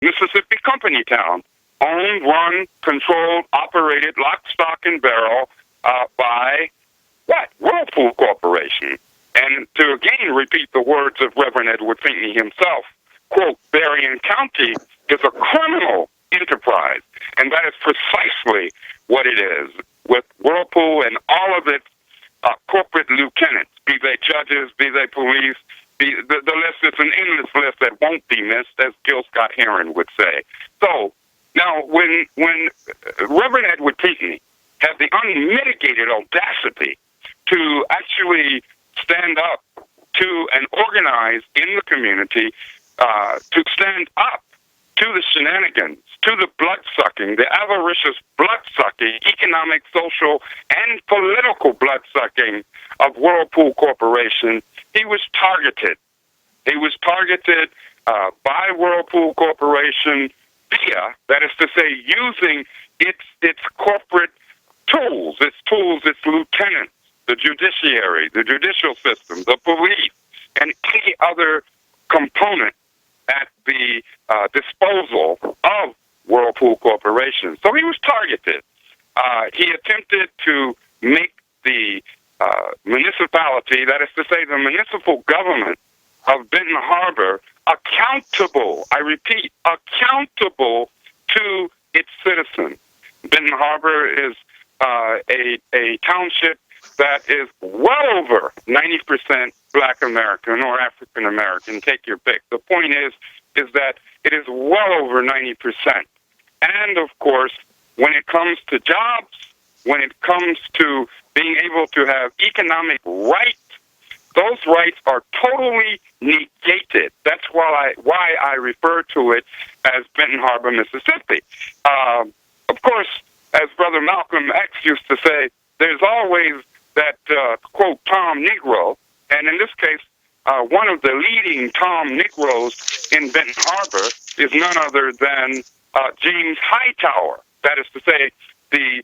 Mississippi company town, owned, run, controlled, operated, lock, stock, and barrel by what? Whirlpool Corporation. And to again repeat the words of Reverend Edward Pinckney himself, quote, Berrien County is a criminal enterprise. And that is precisely what it is, with Whirlpool and all of its corporate lieutenants, be they judges, be they police. The list is an endless list that won't be missed, as Gil Scott Heron would say. So now, when Reverend Edward Pinckney had the unmitigated audacity to actually stand up to and organize in the community, to stand up to the shenanigans, to the blood-sucking, the avaricious blood-sucking, economic, social, and political blood-sucking of Whirlpool Corporation, he was targeted. He was targeted by Whirlpool Corporation via, that is to say, using its corporate tools, its lieutenants, the judiciary, the judicial system, the police, and any other component at the disposal of Whirlpool Corporation. So he was targeted. He attempted to make the municipality, that is to say the municipal government of Benton Harbor, accountable, I repeat, accountable to its citizens. Benton Harbor is a township that is well over 90% Black American or African American, take your pick. The point is that it is well over 90%. And of course, when it comes to jobs, when it comes to being able to have economic rights, those rights are totally negated. That's why I refer to it as Benton Harbor, Mississippi. Of course, as Brother Malcolm X used to say, there's always that, quote, Tom Negro, and in this case, one of the leading Tom Negroes in Benton Harbor is none other than James Hightower. That is to say, the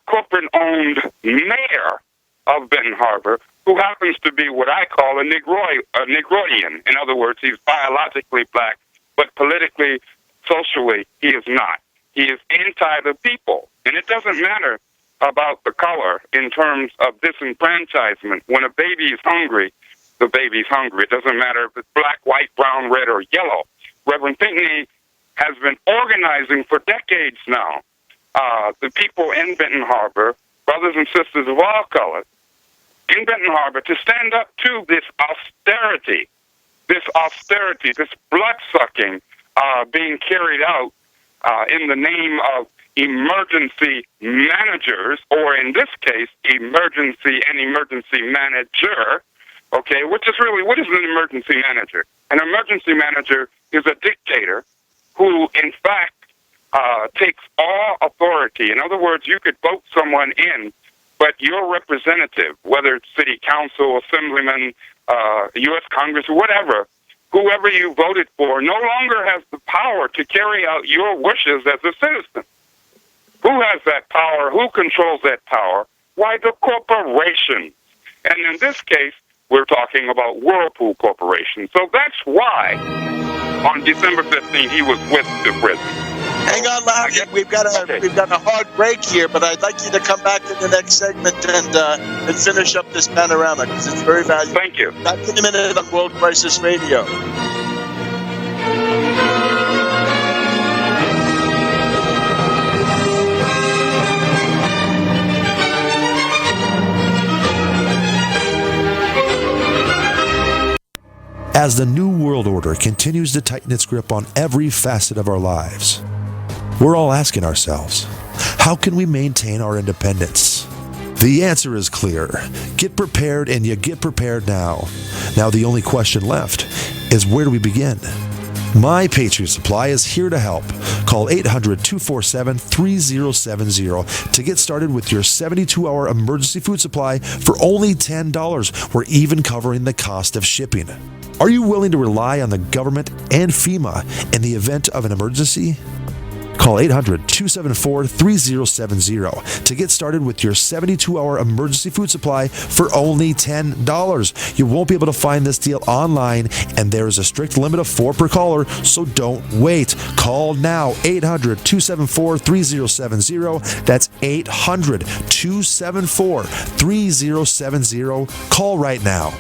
corporate-owned mayor of Benton Harbor, who happens to be what I call a Negroian. In other words, he's biologically Black, but politically, socially, he is not. He is anti the people. And it doesn't matter about the color in terms of disenfranchisement. When a baby is hungry, the baby's hungry. It doesn't matter if it's black, white, brown, red, or yellow. Reverend Pinckney has been organizing for decades now the people in Benton Harbor, brothers and sisters of all colors, in Benton Harbor, to stand up to this austerity, this blood-sucking being carried out in the name of emergency managers, or in this case, emergency manager, okay, which is really, what is an emergency manager? An emergency manager is a dictator who, in fact, takes all authority. In other words, you could vote someone in, but your representative, whether it's city council, assemblyman, U.S. Congress, whatever, whoever you voted for, no longer has the power to carry out your wishes as a citizen. Who has that power? Who controls that power? Why, the corporation. And in this case, we're talking about Whirlpool Corporation. So that's why on December 15th, he was whisked to prison. Hang on, Larry. We've got a hard break here, but I'd like you to come back in the next segment and finish up this panorama because it's very valuable. Thank you. Back in a minute on World Crisis Radio. As the New World Order continues to tighten its grip on every facet of our lives, we're all asking ourselves, how can we maintain our independence? The answer is clear. Get prepared, and you get prepared now. Now the only question left is, where do we begin? My Patriot Supply is here to help. Call 800-247-3070 to get started with your 72-hour emergency food supply for only $10. We're even covering the cost of shipping. Are you willing to rely on the government and FEMA in the event of an emergency? Call 800-274-3070 to get started with your 72-hour emergency food supply for only $10. You won't be able to find this deal online, and there is a strict limit of 4 per caller, so don't wait. Call now, 800-274-3070. That's 800-274-3070. Call right now.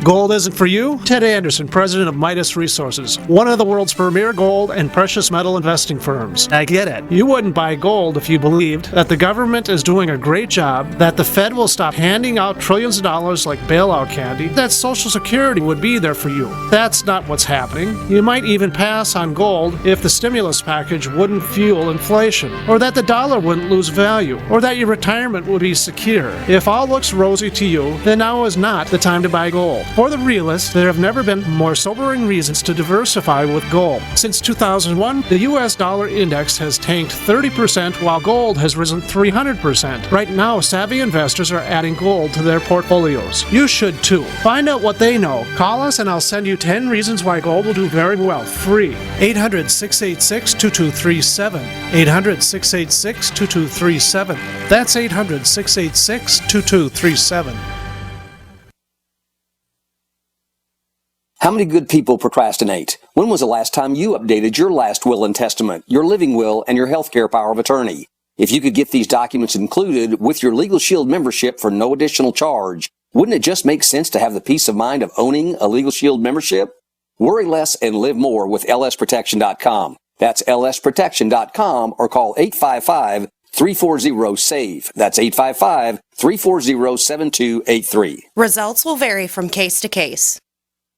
Gold isn't for you? Ted Anderson, president of Midas Resources, one of the world's premier gold and precious metal investing firms. I get it. You wouldn't buy gold if you believed that the government is doing a great job, that the Fed will stop handing out trillions of dollars like bailout candy, that Social Security would be there for you. That's not what's happening. You might even pass on gold if the stimulus package wouldn't fuel inflation, or that the dollar wouldn't lose value, or that your retirement would be secure. If all looks rosy to you, then now is not the time to buy gold. For the realist, there have never been more sobering reasons to diversify with gold. Since 2001, the U.S. dollar index has tanked 30% while gold has risen 300%. Right now, savvy investors are adding gold to their portfolios. You should too. Find out what they know. Call us and I'll send you 10 reasons why gold will do very well, free. 800-686-2237. 800-686-2237. That's 800-686-2237. How many good people procrastinate? When was the last time you updated your last will and testament, your living will, and your healthcare power of attorney? If you could get these documents included with your Legal Shield membership for no additional charge, wouldn't it just make sense to have the peace of mind of owning a Legal Shield membership? Worry less and live more with lsprotection.com. That's lsprotection.com, or call 855-340-SAVE. That's 855-340-7283. Results will vary from case to case.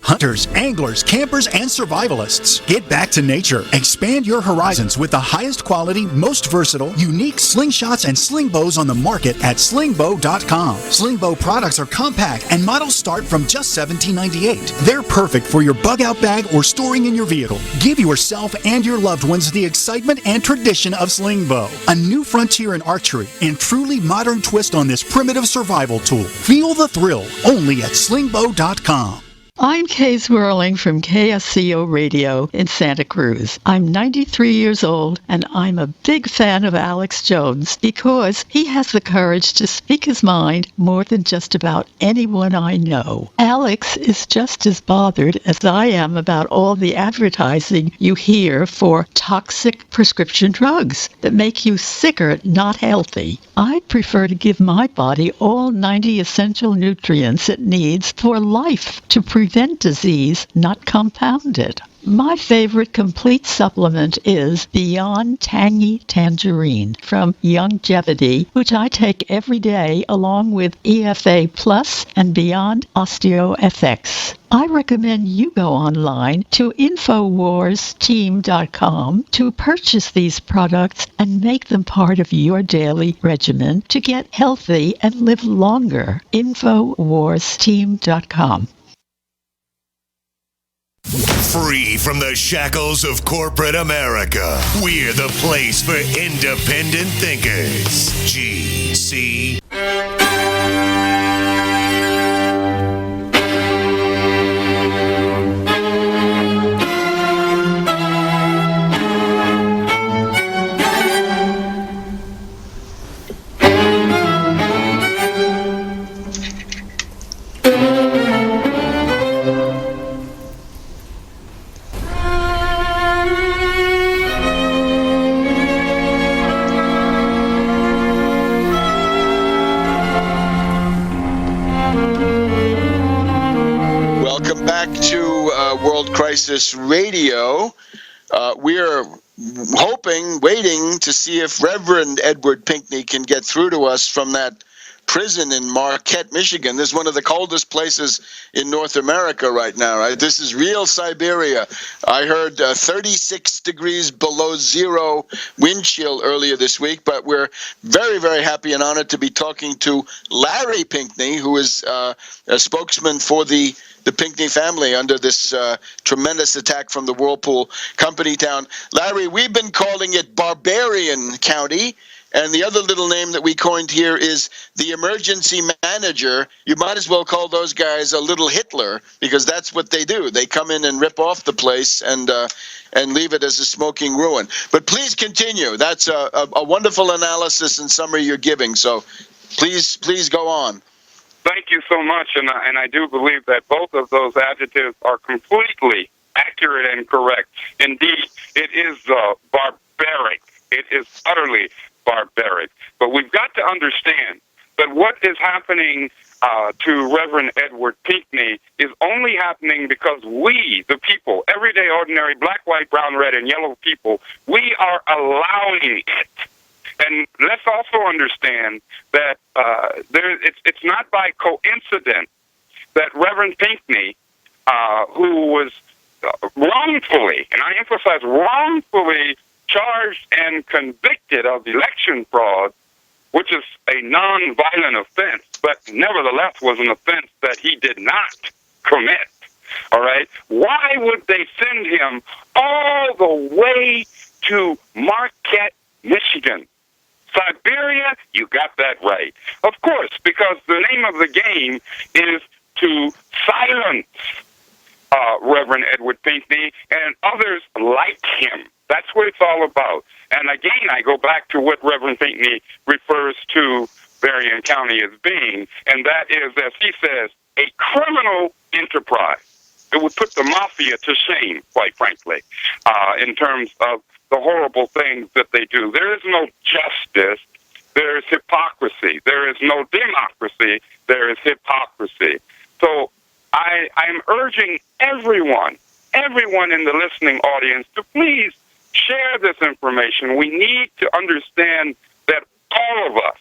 Hunters, anglers, campers, and survivalists. Get back to nature. Expand your horizons with the highest quality, most versatile, unique slingshots and sling bows on the market at slingbow.com. Slingbow products are compact and models start from just $17.98. They're perfect for your bug-out bag or storing in your vehicle. Give yourself and your loved ones the excitement and tradition of Slingbow, a new frontier in archery and truly modern twist on this primitive survival tool. Feel the thrill only at slingbow.com. I'm Kay Swirling from KSCO Radio in Santa Cruz. I'm 93 years old, and I'm a big fan of Alex Jones because he has the courage to speak his mind more than just about anyone I know. Alex is just as bothered as I am about all the advertising you hear for toxic prescription drugs that make you sicker, not healthy. I prefer to give my body all 90 essential nutrients it needs for life to prevent disease, not compound it. My favorite complete supplement is Beyond Tangy Tangerine from Youngevity, which I take every day along with EFA Plus and Beyond OsteoFX. I recommend you go online to InfoWarsTeam.com to purchase these products and make them part of your daily regimen to get healthy and live longer. InfoWarsTeam.com. Free from the shackles of corporate America, we're the place for independent thinkers. GC. Crisis Radio. We're waiting to see if Reverend Edward Pinkney can get through to us from that prison in Marquette, Michigan. This is one of the coldest places in North America right now, right? This is real Siberia. I heard 36 degrees below zero wind chill earlier this week, but we're very, very happy and honored to be talking to Larry Pinkney, who is a spokesman for the Pinkney family under this tremendous attack from the Whirlpool Company town. Larry, we've been calling it Barbarian County. And the other little name that we coined here is the emergency manager. You might as well call those guys a little Hitler, because that's what they do. They come in and rip off the place and leave it as a smoking ruin. But please continue. That's a wonderful analysis and summary you're giving. So please go on. Thank you so much, and I do believe that both of those adjectives are completely accurate and correct. Indeed, it is barbaric. It is utterly barbaric. But we've got to understand that what is happening to Reverend Edward Pinckney is only happening because we, the people, everyday, ordinary, black, white, brown, red, and yellow people, we are allowing it. And let's also understand that it's not by coincidence that Reverend Pinckney, who was wrongfully, and I emphasize wrongfully, charged and convicted of election fraud, which is a non-violent offense, but nevertheless was an offense that he did not commit. All right? Why would they send him all the way to Marquette, Michigan? Siberia, you got that right. Of course, because the name of the game is to silence Reverend Edward Pinckney and others like him. That's what it's all about. And again, I go back to what Reverend Pinckney refers to Berrien County as being, and that is, as he says, a criminal enterprise. It would put the mafia to shame, quite frankly, in terms of the horrible things that they do. There is no justice. There is hypocrisy. There is no democracy. There is hypocrisy. So I'm urging everyone in the listening audience to please share this information. We need to understand that all of us,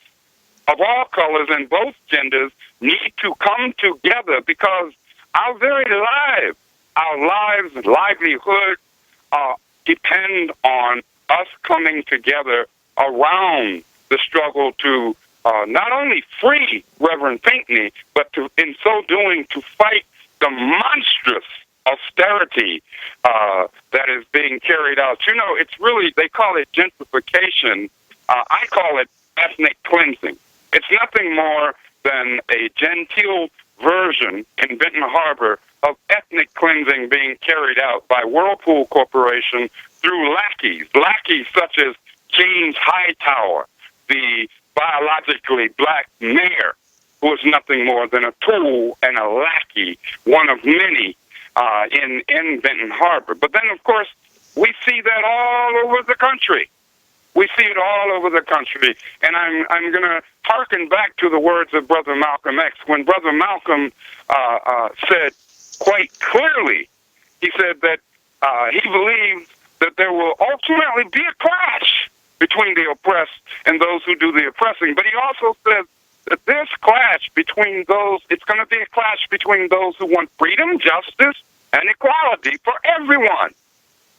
of all colors and both genders, need to come together because our very lives, livelihood, depend on us coming together around the struggle to not only free Reverend Pinckney, but to, in so doing, to fight the monstrous austerity that is being carried out. You know, it's really, they call it gentrification. I call it ethnic cleansing. It's nothing more than a genteel version in Benton Harbor of ethnic cleansing being carried out by Whirlpool Corporation through lackeys such as James Hightower, the biologically black mayor, who is nothing more than a tool and a lackey, one of many in Benton Harbor. But then, of course, we see that all over the country. We see it all over the country. And I'm going to hearken back to the words of Brother Malcolm X. When Brother Malcolm said quite clearly, he said that he believes that there will ultimately be a clash between the oppressed and those who do the oppressing. But he also says that this clash between those, it's going to be a clash between those who want freedom, justice, and equality for everyone,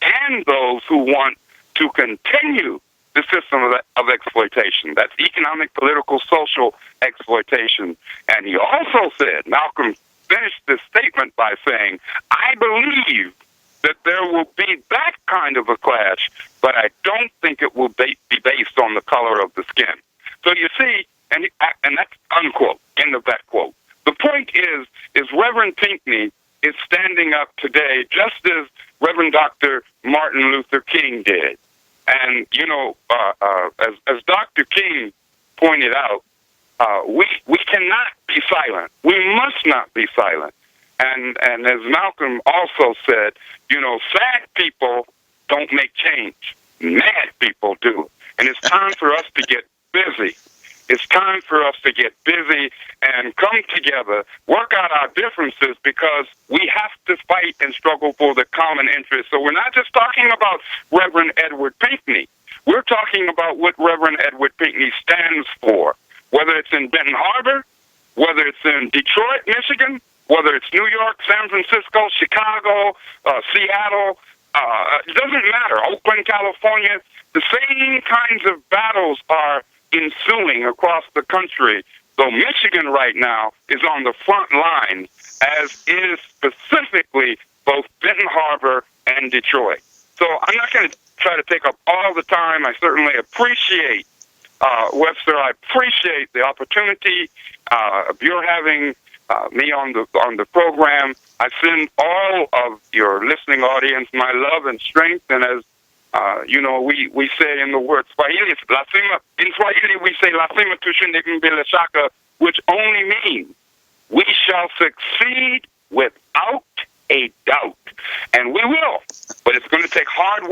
and those who want to continue the system of exploitation. That's economic, political, social exploitation. And he also said, Malcolm finished this statement by saying, I believe that there will be that kind of a clash, but I don't think it will be based on the color of the skin. So you see, and that's unquote, end of that quote. The point is Reverend Pinckney is standing up today just as Reverend Dr. Martin Luther King did. And, you know, as Dr. King pointed out, we cannot be silent. We must not be silent. And as Malcolm also said, you know, sad people don't make change. Mad people do. And it's time for us to get busy. It's time for us to get busy and come together, work out our differences, because we have to fight and struggle for the common interest. So we're not just talking about Reverend Edward Pinckney. We're talking about what Reverend Edward Pinckney stands for, whether it's in Benton Harbor, whether it's in Detroit, Michigan, whether it's New York, San Francisco, Chicago, Seattle, it doesn't matter, Oakland, California. The same kinds of battles are ensuing across the country, though Michigan right now is on the front line, as is specifically both Benton Harbor and Detroit. So I'm not going to try to take up all the time. I certainly appreciate Webster, I appreciate the opportunity of your having me on the program. I send all of your listening audience my love and strength, and as we say in the word Swahili, in Swahili we say lazima tushinde bila shaka, which only means we shall succeed without a doubt. And we will. But it's going to take hard work